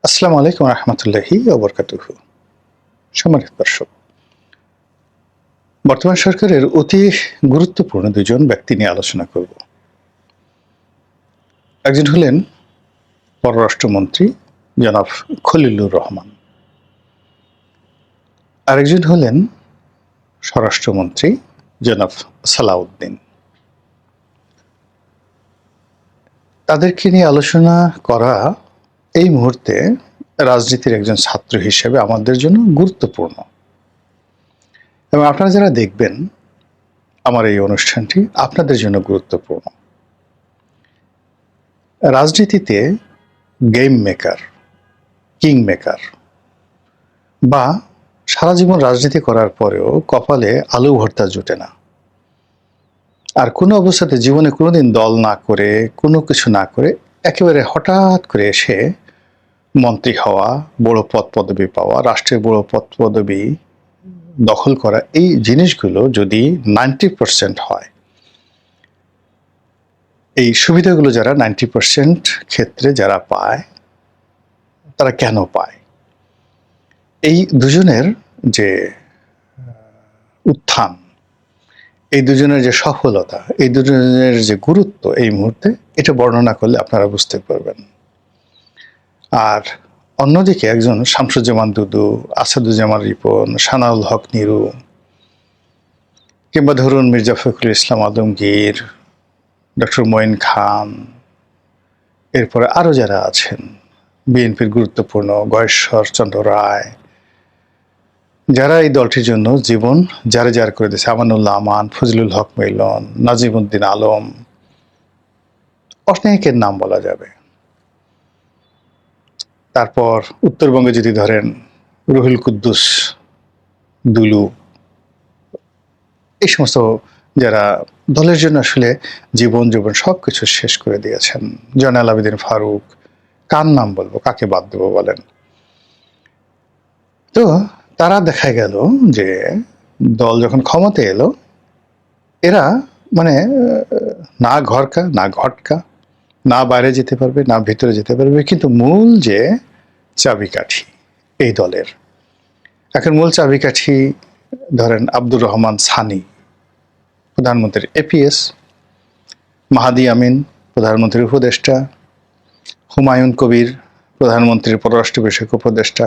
আসসালামু আলাইকুম রহমতুল্লাহি ওবরকাতুহু। সম্মানিত দর্শক, বর্তমান সরকারের অতি গুরুত্বপূর্ণ দুজন ব্যক্তি নিয়ে আলোচনা করব। একজন হলেন পররাষ্ট্রমন্ত্রী জনাব খলিলুর রহমান, আরেকজন হলেন স্বরাষ্ট্রমন্ত্রী জনাব সালাউদ্দিন। তাদেরকে নিয়ে আলোচনা করা এই মুহূর্তে রাজনীতির একজন ছাত্র হিসেবে আমাদের জন্য গুরুত্বপূর্ণ, এবং আপনারা যারা দেখবেন আমার এই অনুষ্ঠানটি আপনাদের জন্য গুরুত্বপূর্ণ। রাজনীতিতে গেম মেকার, কিং মেকার বা সারা জীবন রাজনীতি করার পরেও কপালে আলু ভর্তা জুটে না, আর কোনো অবস্থাতে জীবনে কোনোদিন দল না করে কোনো কিছু না করে একেবারে হঠাৎ করে এসে মন্ত্রী হওয়া, বড় পদ পদবি পাওয়া, রাষ্ট্রের বড় পদ পদবি দখল করা, এই জিনিসগুলো যদি 90% হয়, এই সুবিধাগুলো যারা 90% ক্ষেত্রে যারা পায়, তারা কেন পায়? এই দুজনের যে উত্থান, এই দুজনের যে সফলতা, এই দুজনের যে গুরুত্ব এই মুহূর্তে, এটা বর্ণনা করলে আপনারা বুঝতে পারবেন। আর অন্যদিকে একজন শামসুজ্জামান দুদু, আসাদুজ্জামান রিপন, সানাউল হক নিরু, কিংবা ধরুন মির্জা ফখরুল ইসলাম আলমগীর, ডক্টর মঈন খান, এরপরে আরও যারা আছেন বিএনপির গুরুত্বপূর্ণ, গয়েশ্বর চন্দ্র রায়, যারা এই দলটির জন্য জীবন জারে জার করে দিয়েছে, আমানুল্লাহ আমান, ফজলুল হক মিলন, নাজিমউদ্দিন আলম, অনেকের নাম বলা যাবে। তারপর উত্তরবঙ্গে যদি ধরেন রুহুল কুদ্দুস, দুলু, এই সমস্ত যারা দলের জন্য আসলে জীবন সবকিছু শেষ করে দিয়েছেন, জয়নাল আবেদিন ফারুক, কার নাম বলবো, কাকে বাদ দেবো বলেন? তো তারা দেখা গেল যে দল যখন ক্ষমতায় এলো, এরা মানে না ঘরকা না ঘটকা, না বাইরে যেতে পারবে না ভিতরে যেতে পারবে, কিন্তু মূল যে চাবিকাঠি এই দলের, এখন মূল চাবিকাঠি ধরেন আব্দুর রহমান সানি, প্রধানমন্ত্রীর এপিএস, মাহাদি আমিন প্রধানমন্ত্রীর উপদেষ্টা, হুমায়ুন কবির প্রধানমন্ত্রীর পররাষ্ট্র বিষয়ক উপদেষ্টা,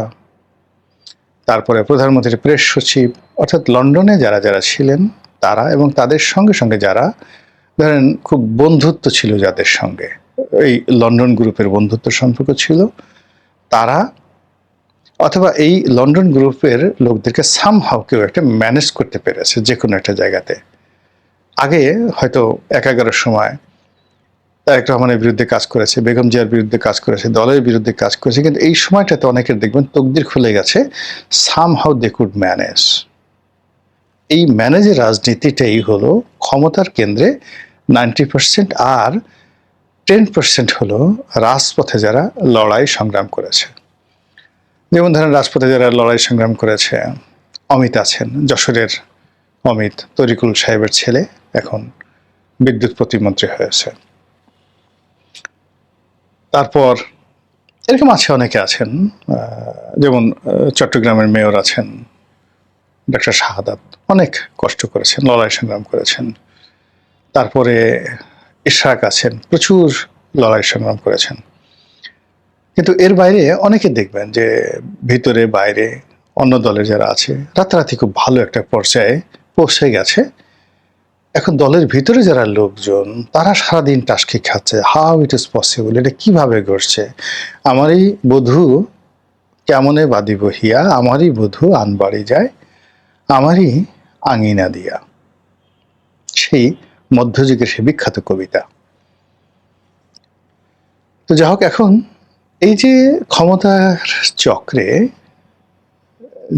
তারপরে প্রধানমন্ত্রীর প্রেস সচিব, অর্থাৎ লন্ডনে যারা যারা ছিলেন তারা, এবং তাদের সঙ্গে সঙ্গে যারা ধরেন খুব বন্ধুত্ব ছিল যাদের সঙ্গে, এই লন্ডন গ্রুপের বন্ধুত্ব সম্পর্ক ছিল, তারা অথবা এই লন্ডন গ্রুপের লোকদেরকে সামহাও কেউ একটা ম্যানেজ করতে পেরেছে যে কোনো একটা জায়গাতে। আগে হয়তো 11 সময় তারেক রহমানের বিরুদ্ধে কাজ করেছে, বেগম জিয়ার বিরুদ্ধে কাজ করেছে, দলের বিরুদ্ধে কাজ করেছে, কিন্তু এই সময়টাতে অনেকের দেখবেন তকদির খুলে গেছে, সামহাও দে কুড ম্যানেজ। এই ম্যানেজের রাজনীতিটাই হলো ক্ষমতার কেন্দ্রে 90%, আর 10% হলো রাজপথে যারা লড়াই সংগ্রাম করেছে। যেমন ধরেন রাজপথে যারা লড়াই সংগ্রাম করেছে, অমিত আছেন, যশোরের অমিত, তরিকুল সাহেবের ছেলে, এখন বিদ্যুৎ প্রতিমন্ত্রী হয়েছে। তারপর এরকম আছে, অনেকে আছেন, যেমন চট্টগ্রামের মেয়র আছেন ডক্টর শাহাদাত, অনেক কষ্ট করেছেন, লড়াই সংগ্রাম করেছেন। তারপরে ইশরাক আছেন, প্রচুর লড়াই সংগ্রাম করেছেন। কিন্তু এর বাইরে অনেকে দেখবেন যে ভিতরে বাইরে অন্য দলের যারা আছে রাতারাতি খুব ভালো একটা পর্যায়ে পৌঁছে গেছে। এখন দলের ভিতরে যারা লোকজন, তারা সারাদিন টাস্কি খাচ্ছে, হাউ ইট ইজ পসিবল, এটা কিভাবে ঘটছে, আমারই বধূ কেমনে বাদি বহিয়া, আমারই বধূ আনবাড়ি যায়, আমারই আঙিনা দিয়া, সেই মধ্যযুগের সে বিখ্যাত কবিতা। তো যাই হোক, এখন এই যে ক্ষমতার চক্রে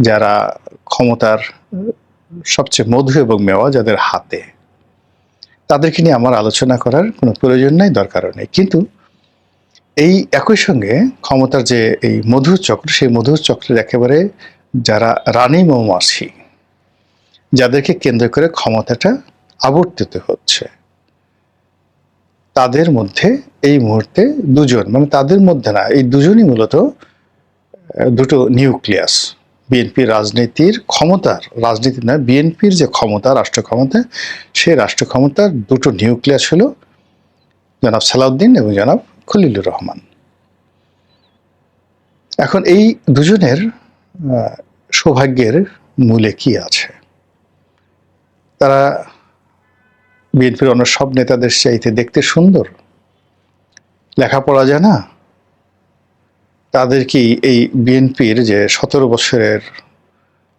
যারা ক্ষমতার সবচেয়ে মধু এবং মেওয়া যাদের হাতে, তাদেরকে নিয়ে আমার আলোচনা করার কোনো প্রয়োজন নাই, দরকারও নেই। কিন্তু এই একই সঙ্গে ক্ষমতার যে এই মধুর চক্র, সেই মধুর চক্রের একেবারে যারা রানী মৌমাছি, যাদেরকে কেন্দ্র করে ক্ষমতাটা আবর্তিত হচ্ছে, তাদের মধ্যে এই মুহূর্তে দুজন, মানে তাদের মধ্যে না, এই দুজনই মূলত দুটো নিউক্লিয়াস। বিএনপির রাজনীতির ক্ষমতার, রাজনীতি নয়, বিএনপির যে ক্ষমতা, রাষ্ট্র ক্ষমতা, সেই রাষ্ট্র ক্ষমতার দুটো নিউক্লিয়াস হলো জনাব সালাউদ্দিন এবং জনাব খলিলুর রহমান। এখন এই দুজনের সৌভাগ্যের মূলে কি আছে? তারা বিএনপির অন্য সব নেতাদের চাইতে দেখতে সুন্দর, লেখাপড়া জানা, তাদের কি এই বিএনপির যে 17 বছরের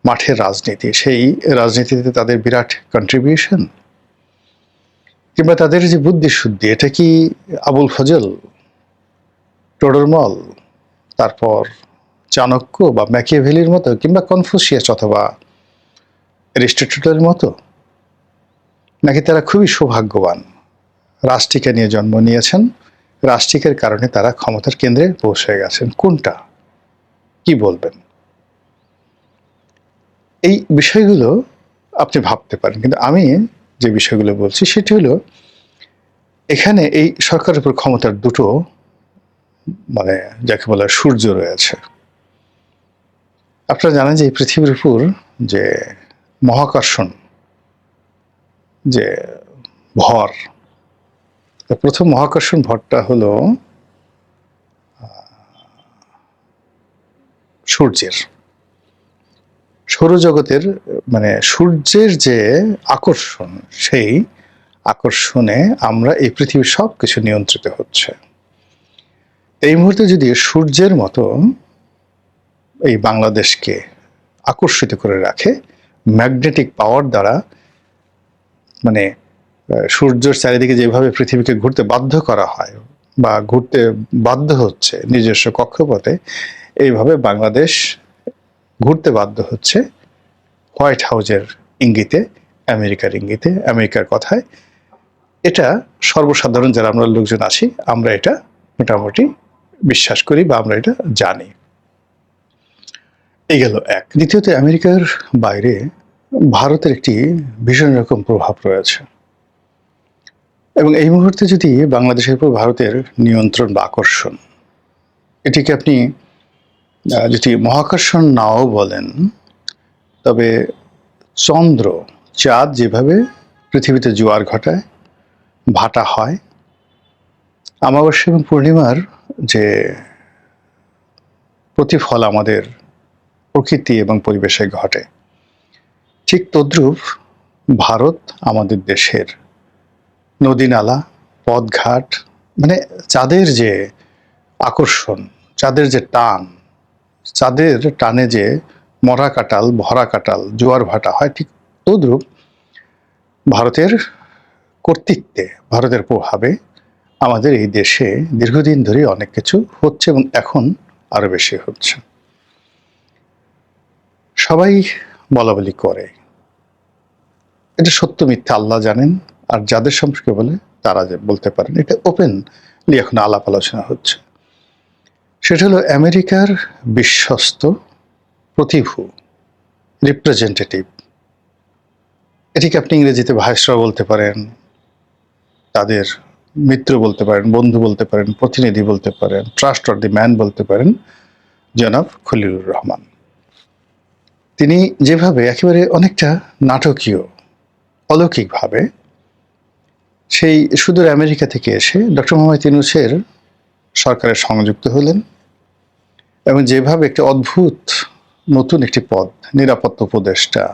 মাঠের রাজনীতি, সেই রাজনীতিতে তাদের বিরাট কন্ট্রিবিউশন, কিংবা তাদের যে বুদ্ধি শুদ্ধি, এটা কি আবুল ফজল, টোডরমল, তারপর চাণক্য বা ম্যাকিয়াভেলির মতো, কিংবা কনফুসিয়াস অথবা অ্যারিস্টটলের মতো? নাকি তারা খুবই সৌভাগ্যবান, রাষ্ট্রিকা নিয়ে জন্ম নিয়েছেন, রাষ্ট্রিকের কারণে তারা ক্ষমতার কেন্দ্রে পৌঁছে গেছেন? কোনটা? কি বলবেন? এই বিষয়গুলো আপনি ভাবতে পারেন, কিন্তু আমি যে বিষয়গুলো বলছি সেটি হলো, এখানে এই সরকারের উপর ক্ষমতার দুটো মানে যাকে বলা সূর্য রয়েছে। আপনারা জানেন যে এই পৃথিবীর উপর যে মহাকর্ষণ, যে ভর, প্রথম মহাকর্ষণ ভরটা হলো সূর্যের, সৌরজগতের, মানে সূর্যের যে আকর্ষণ, সেই আকর্ষণে আমরা এই পৃথিবীর সব কিছু নিয়ন্ত্রিত হচ্ছে। এই মুহূর্তে যদি সূর্যের মতো এই বাংলাদেশকে আকর্ষিত করে রাখে ম্যাগনেটিক পাওয়ার দ্বারা, মানে সূর্যের চারিদিকে যেভাবে পৃথিবীকে ঘুরতে বাধ্য করা হয় বা ঘুরতে বাধ্য হচ্ছে নিজস্ব কক্ষপথে, এইভাবে বাংলাদেশ ঘুরতে বাধ্য হচ্ছে হোয়াইট হাউসের ইঙ্গিতে, আমেরিকার ইঙ্গিতে, আমেরিকার কথায়। এটা সর্বসাধারণ যারা আমরা লোকজন আছি, আমরা এটা মোটামুটি বিশ্বাস করি বা আমরা এটা জানি। এই গেল এক। দ্বিতীয়ত, আমেরিকার বাইরে ভারতের একটি ভীষণ রকম প্রভাব রয়েছে, এবং এই মুহূর্তে যদি বাংলাদেশের উপর ভারতের নিয়ন্ত্রণ বা আকর্ষণ, এটিকে আপনি যদি মহাকর্ষণ নাও বলেন, তবে চন্দ্র, চাঁদ যেভাবে পৃথিবীতে জোয়ার ঘটায়, ভাটা হয়, অমাবস্যা এবং পূর্ণিমার যে প্রতিফল আমাদের প্রকৃতি এবং পরিবেশে ঘটে, ঠিক তদ্রূপ ভারত আমাদের দেশের নদী নালা, পথঘাট, মানে চাঁদের যে আকর্ষণ, চাঁদের যে টান, চাঁদের টানে যে মরা কাটাল, ভরা কাটাল, জোয়ার ভাটা হয়, ঠিক তদ্রূপ ভারতের কর্তৃত্বে, ভারতের প্রভাবে আমাদের এই দেশে দীর্ঘদিন ধরে অনেক কিছু হচ্ছে এবং এখন আরো বেশি হচ্ছে। সবাই বলাবলি করে, এটা সত্য মিথ্যা আল্লাহ জানেন, আর যাদের সম্পর্কে বলে তারা যে বলতে পারেন, এটা ওপেনলি এখন আলাপ আলোচনা হচ্ছে। সেটা হলো আমেরিকার বিশ্বস্ত প্রতিভূ, রিপ্রেজেন্টেটিভ, এটিকে আপনি ইংরেজিতে ভাইসরয় বলতে পারেন, তাদের মিত্র বলতে পারেন, বন্ধু বলতে পারেন, প্রতিনিধি বলতে পারেন, ট্রাস্ট অর দি ম্যান বলতে পারেন, জনাব খলিলুর রহমান। তিনি যেভাবে একেবারে অনেকটা নাটকীয়, অলৌকিকভাবে সেই সুদূর আমেরিকা থেকে এসে ডক্টর মোহাম্মদ ইউনূসের সরকারের সংযুক্ত হলেন, এবং যেভাবে একটি অদ্ভুত নতুন একটি পদ, নিরাপত্তা উপদেষ্টা,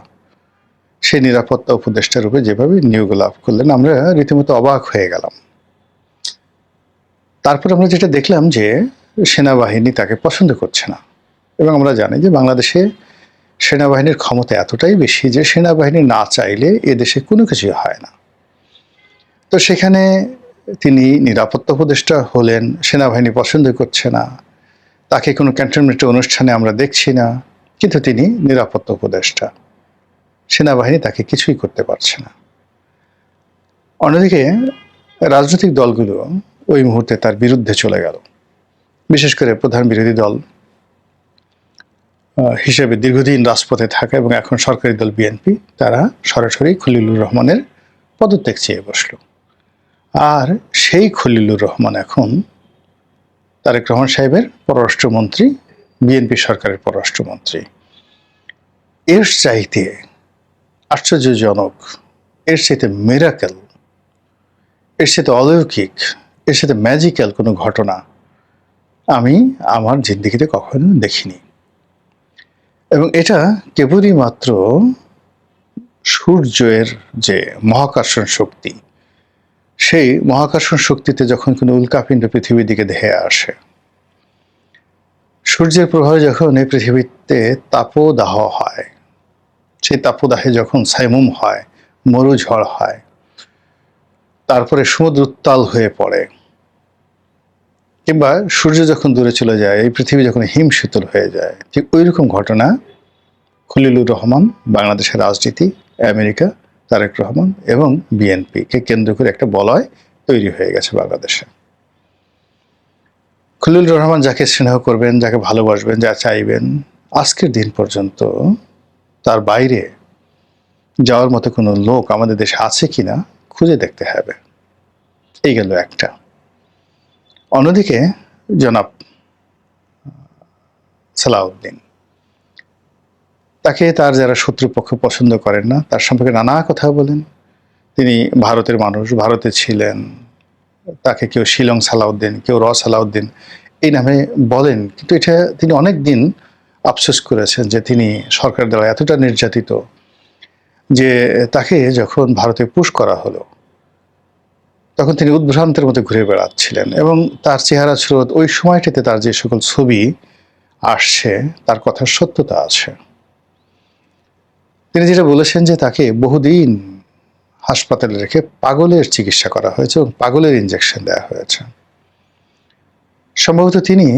সেই নিরাপত্তা উপদেষ্টা রূপে যেভাবে নিয়োগ লাভ করলেন, আমরা রীতিমতো অবাক হয়ে গেলাম। তারপর আমরা যেটা দেখলাম যে সেনাবাহিনী তাকে পছন্দ করছে না, এবং আমরা জানি যে বাংলাদেশে সেনাবাহিনীর ক্ষমতা এতটাই বেশি যে সেনাবাহিনী না চাইলে এদেশে কোনো কিছুই হয় না। তো সেখানে তিনি নিরাপত্তা উপদেষ্টা হলেন, সেনাবাহিনী পছন্দ করছে না, তাকে কোনো ক্যান্টনমেন্টের অনুষ্ঠানে আমরা দেখছি না, কিন্তু তিনি নিরাপত্তা উপদেষ্টা, সেনাবাহিনী তাকে কিছুই করতে পারছে না। অন্যদিকে রাজনৈতিক দলগুলো ওই মুহূর্তে তার বিরুদ্ধে চলে গেল, বিশেষ করে প্রধান বিরোধী দল হিসেবে দীর্ঘদিন রাজপথে থাকা এবং এখন সরকারি দল বিএনপি, তারা সরাসরি খলিলুর রহমানের পদত্যাগ চেয়ে বসল। আর সেই খলিলুর রহমান এখন তারেক রহমান সাহেবের পররাষ্ট্রমন্ত্রী বিএনপি সরকারের পররাষ্ট্রমন্ত্রী। এর চাইতে আশ্চর্যজনক, এর চাইতে মিরাকেল, এর সাথে অলৌকিক, এর সাথে ম্যাজিক্যাল কোনো ঘটনা আমি আমার জিন্দেগিতে কখনো দেখিনি। এবং এটা কেবলই মাত্র সূর্যের যে মহাকর্ষণ শক্তি, সেই মহাকর্ষণ শক্তিতে যখন কোনো উল্কাপিণ্ড পৃথিবীর দিকে ধেয়ে আসে, সূর্যের প্রভাবে যখন এই পৃথিবীতে তাপদাহ হয়, সেই তাপদাহে যখন ছাইমুম হয়, মরুঝড় হয়, তারপরে সমুদ্র উত্তাল হয়ে পড়ে, কিংবা সূর্য যখন দূরে চলে যায়, এই পৃথিবী যখন হিমশীতল হয়ে যায়, ঠিক ওই রকম ঘটনা খলিলুর রহমান, বাংলাদেশের রাজনীতি, আমেরিকা, তারেক রহমান এবং বিএনপিকে কেন্দ্র করে একটা বলয় তৈরি হয়ে গেছে বাংলাদেশে। খলিলুর রহমান যাকে স্নেহ করবেন, যাকে ভালোবাসবেন, যা চাইবেন, আজকের দিন পর্যন্ত তার বাইরে যাওয়ার মতো কোনো লোক আমাদের দেশে আছে কিনা খুঁজে দেখতে হবে। এই গেল একটা। অন্যদিকে জনাব সালাউদ্দিন, তাকে তার যারা শত্রুপক্ষ পছন্দ করেন না, তার সম্পর্কে নানা কথা বলেন। তিনি ভারতের মানুষ, ভারতে ছিলেন, তাকে কেউ শিলং সালাউদ্দিন, কেউ র সালাউদ্দিন এই নামে বলেন। কিন্তু এটা তিনি অনেক দিন আফসোস করেছেন যে তিনি সরকার দ্বারা এতটা নির্যাতিত যে তাকে যখন ভারতে পুশ করা হলো তখন তিনি উদ্ভ্রান্তের মধ্যে ঘুরে বেড়াচ্ছিলেন। এবং তার চেহারা স্রোত, ওই সময়টাতে তার যে সকল ছবি আসছে, তার কথার সত্যতা আছে। তিনি যেটা বলেছেন যে তাকে বহুদিন হাসপাতালে রেখে পাগলের চিকিৎসা করা হয়েছে এবং পাগলের ইনজেকশন দেওয়া হয়েছে। সম্ভবত তিনি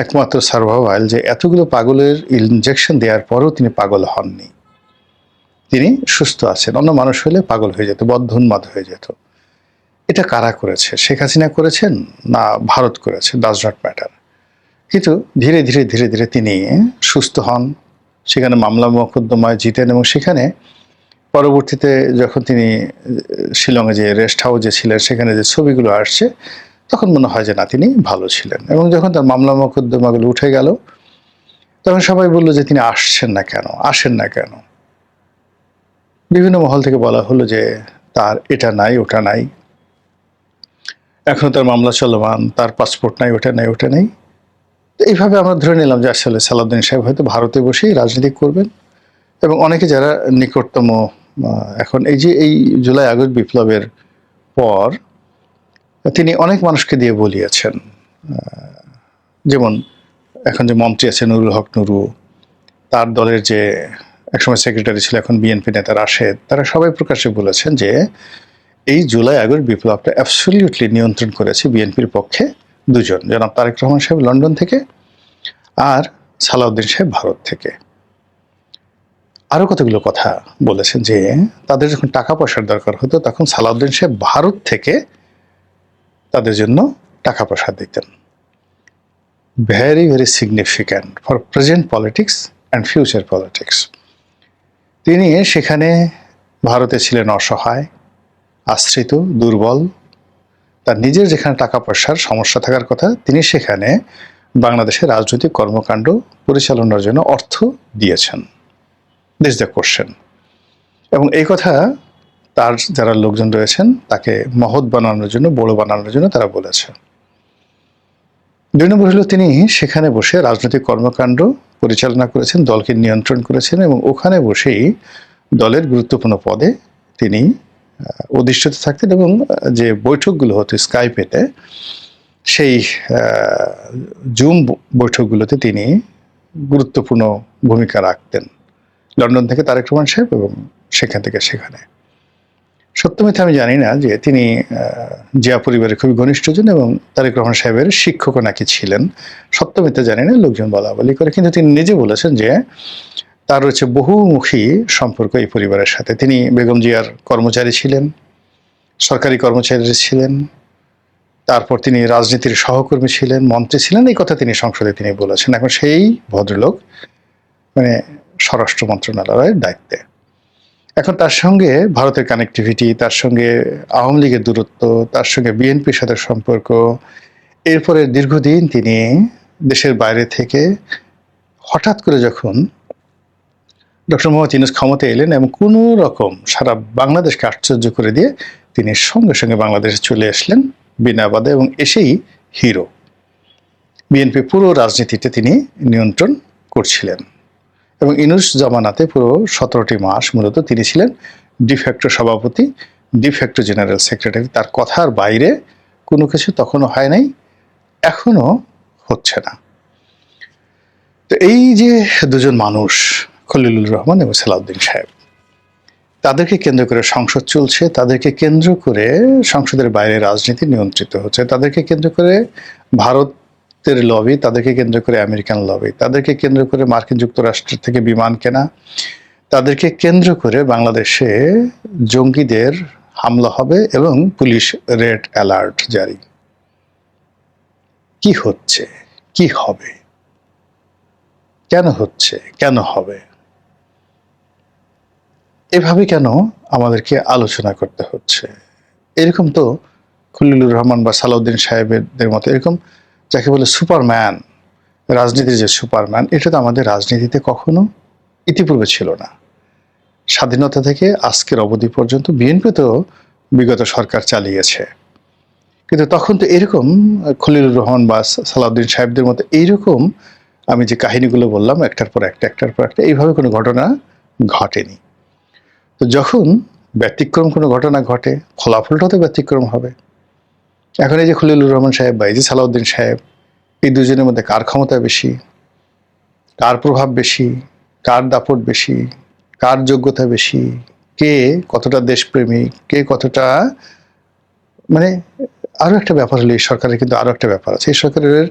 একমাত্র সার্ভাইভাল যে এতগুলো পাগলের ইনজেকশন দেওয়ার পরেও তিনি পাগল হননি, তিনি সুস্থ আছেন। অন্য মানুষ হলে পাগল হয়ে যেত, বদ্ধোন্মাদ হয়ে যেত। এটা কারা করেছে? শেখ হাসিনা করেছেন না ভারত করেছে, ডাজ নট ম্যাটার। কিন্তু ধীরে ধীরে ধীরে ধীরে তিনি সুস্থ হন, সেখানে মামলা মোকদ্দমায় জিতেন এবং সেখানে পরবর্তীতে যখন তিনি শিলংয়ে যে রেস্ট হাউসে ছিলেন, সেখানে যে ছবিগুলো আসছে, তখন মনে হয় যে না, তিনি ভালো ছিলেন। এবং যখন তার মামলা মোকদ্দমাগুলো উঠে গেল, তখন সবাই বলল যে তিনি আসছেন না কেন, আসেন না কেন। বিভিন্ন মহল থেকে বলা হলো যে তার এটা নাই, ওটা নাই, এখনো তার মামলা চলমান, তার পাসপোর্ট নাই, ওটা নাই, ওটা নেই। এইভাবে আমরা ধরে নিলাম যে আসলে সালাউদ্দিন সাহেব হয়তো ভারতে বসেই রাজনীতি করবেন। এবং অনেকে যারা নিকটতম, এখন এই যে এই জুলাই আগস্ট বিপ্লবের পর তিনি অনেক মানুষকে দিয়ে বলিয়েছেন, যেমন এখন যে মন্ত্রী আছে নুরুল হক নুরু, তার দলের যে একসময় সেক্রেটারি ছিল, এখন বিএনপি নেতা রাশেদ, তারা সবাই প্রকাশ্যে বলেছেন যে এই জুলাই আগস্ট বিপ্লবটা অ্যাবসলিউটলি নিয়ন্ত্রণ করেছে বিএনপির পক্ষে দুজন, জনাব তারেক রহমান সাহেব লন্ডন থেকে আর সালাউদ্দিন সাহেব ভারত থেকে। আরও কতগুলো কথা বলেছেন যে তাদের যখন টাকা পয়সার দরকার হতো, তখন সালাউদ্দিন সাহেব ভারত থেকে তাদের জন্য টাকা পয়সা দিতেন। Very very significant for present politics and future politics. তিনি সেখানে ভারতে ছিলেন অসহায়, আশ্রিত, দুর্বল। তার নিজের যেখানে টাকা পয়সার সমস্যা থাকার কথা, তিনি সেখানে বাংলাদেশের রাজনৈতিক কর্মকাণ্ড পরিচালনার জন্য অর্থ দিয়েছেন। This the question. এবং এই কথা তার যারা লোকজন রয়েছেন তাকে মহৎ বানানোর জন্য, বড় বানানোর জন্য তারা বলেছে। 2 নম্বর হলো তিনি সেখানে বসে রাজনৈতিক কর্মকাণ্ড পরিচালনা করেছেন, দলকে নিয়ন্ত্রণ করেছেন এবং ওখানে বসেই দলের গুরুত্বপূর্ণ পদে তিনি অধিষ্ঠিত থাকতেন। এবং যে বৈঠকগুলো হতো স্কাইপেতে, সেই জুম বৈঠকগুলোতে তিনি গুরুত্বপূর্ণ ভূমিকা রাখতেন, লন্ডন থেকে তারেক রহমান সাহেব এবং সেখান থেকে সেখানে। সত্য মিথ্যা আমি জানি না যে তিনি জিয়া পরিবারের খুবই ঘনিষ্ঠজন এবং তারেক রহমান সাহেবের শিক্ষকও নাকি ছিলেন। সত্য মিথ্যা জানি না, লোকজন বলা বলি করে। কিন্তু তিনি নিজে বলেছেন যে তার রয়েছে বহুমুখী সম্পর্ক এই পরিবারের সাথে। তিনি বেগম জিয়ার কর্মচারী ছিলেন, সরকারি কর্মচারী ছিলেন, তারপর তিনি রাজনীতির সহকর্মী ছিলেন, মন্ত্রী ছিলেন। এই কথা তিনি সংসদে তিনি বলেছেন। এখন সেই ভদ্রলোক মানে স্বরাষ্ট্র মন্ত্রণালয়ের দায়িত্বে। এখন তার সঙ্গে ভারতের কানেক্টিভিটি, তার সঙ্গে আওয়ামী লীগের দূরত্ব, তার সঙ্গে বিএনপির সাথে সম্পর্ক, এরপরে দীর্ঘদিন তিনি দেশের বাইরে থেকে হঠাৎ করে যখন ডক্টর মোহাম্মদ ইউনূস ক্ষমতায় এলেন এবং কোনো রকম সারা বাংলাদেশকে আশ্চর্য করে দিয়ে তিনি সঙ্গে সঙ্গে বাংলাদেশে চলে আসলেন বিনা বাধা, এবং এসেই হিরো। বিএনপি পুরো রাজনীতিতে তিনি নিয়ন্ত্রণ করছিলেন এবং ইউনূস জামানাতে পুরো 17টি মাস মূলত তিনি ছিলেন ডিফ্যাক্টো সভাপতি, ডিফ্যাক্টো জেনারেল সেক্রেটারি। তার কথার বাইরে কোনো কিছু তখনও হয় নাই, এখনো হচ্ছে না। তো এই যে দুজন মানুষ, খলিলুর রহমান এবং সালাউদ্দিন সাহেব, তাদেরকে কেন্দ্র করে সংসদ চলছে, তাদেরকে কেন্দ্র করে সংসদের বাইরে রাজনীতি নিয়ন্ত্রিত হচ্ছে, তাদেরকে কেন্দ্র করে ভারতের লবি, তাদেরকে কেন্দ্র করে আমেরিকান লবি, তাদেরকে কেন্দ্র করে মার্কিন যুক্তরাষ্ট্র থেকে বিমান কেনা, তাদেরকে কেন্দ্র করে বাংলাদেশে জঙ্গিদের হামলা হবে এবং পুলিশ রেড অ্যালার্ট জারি। কি হচ্ছে, কি হবে, কেন হচ্ছে, কেন হবে, এভাবে কেন আমাদেরকে আলোচনা করতে হচ্ছে? এরকম তো খলিলুর রহমান বা সালাউদ্দিন সাহেবদের মতো এরকম যাকে বলে সুপারম্যান, রাজনীতির যে সুপারম্যান, এটা তো আমাদের রাজনীতিতে কখনো ইতিপূর্বে ছিল না। স্বাধীনতা থেকে আজকের অবধি পর্যন্ত বিএনপি তো বিগত সরকার চালিয়েছে, কিন্তু তখন তো এরকম খলিলুর রহমান বা সালাউদ্দিন সাহেবদের মতো এইরকম আমি যে কাহিনীগুলো বললাম একটার পর একটা একটার পর একটা, এইভাবে কোনো ঘটনা ঘটেনি। তো যখন ব্যতিক্রম কোনো ঘটনা ঘটে, ফলাফলটাও তো ব্যতিক্রম হবে। এখন এই যে খলিলুর রহমান সাহেব বা এই যে সালাউদ্দিন সাহেব, এই দুজনের মধ্যে কার ক্ষমতা বেশি, কার প্রভাব বেশি, কার দাপট বেশি, কার যোগ্যতা বেশি, কে কতটা দেশপ্রেমিক, কে কতটা, মানে আরও একটা ব্যাপার হলো এই সরকারের কিন্তু আরও একটা ব্যাপার আছে। এই সরকারের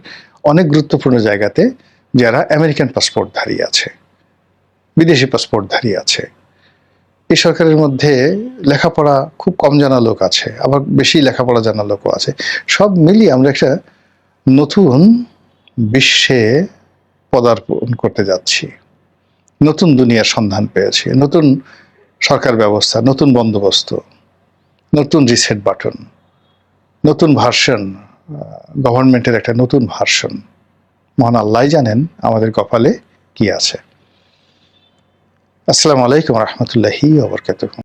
অনেক গুরুত্বপূর্ণ জায়গাতে যারা আমেরিকান পাসপোর্টধারী আছে, বিদেশি পাসপোর্টধারী আছে। এই সরকারের মধ্যে লেখাপড়া খুব কম জানা লোক আছে, আবার বেশি লেখাপড়া জানা লোকও আছে। সব মিলিয়ে আমরা একটা নতুন বিশ্বে পদার্পণ করতে যাচ্ছি, নতুন দুনিয়ার সন্ধান পেয়েছি, নতুন সরকার ব্যবস্থা, নতুন বন্দোবস্ত, নতুন রিসেট বাটন, নতুন ভার্সন, গভর্নমেন্টের একটা নতুন ভার্সন। মহান আল্লাহ জানেন আমাদের কপালে কি আছে। আসসালামু আলাইকুম রহমতুল্লাহি ওয়া বারাকাতুহু।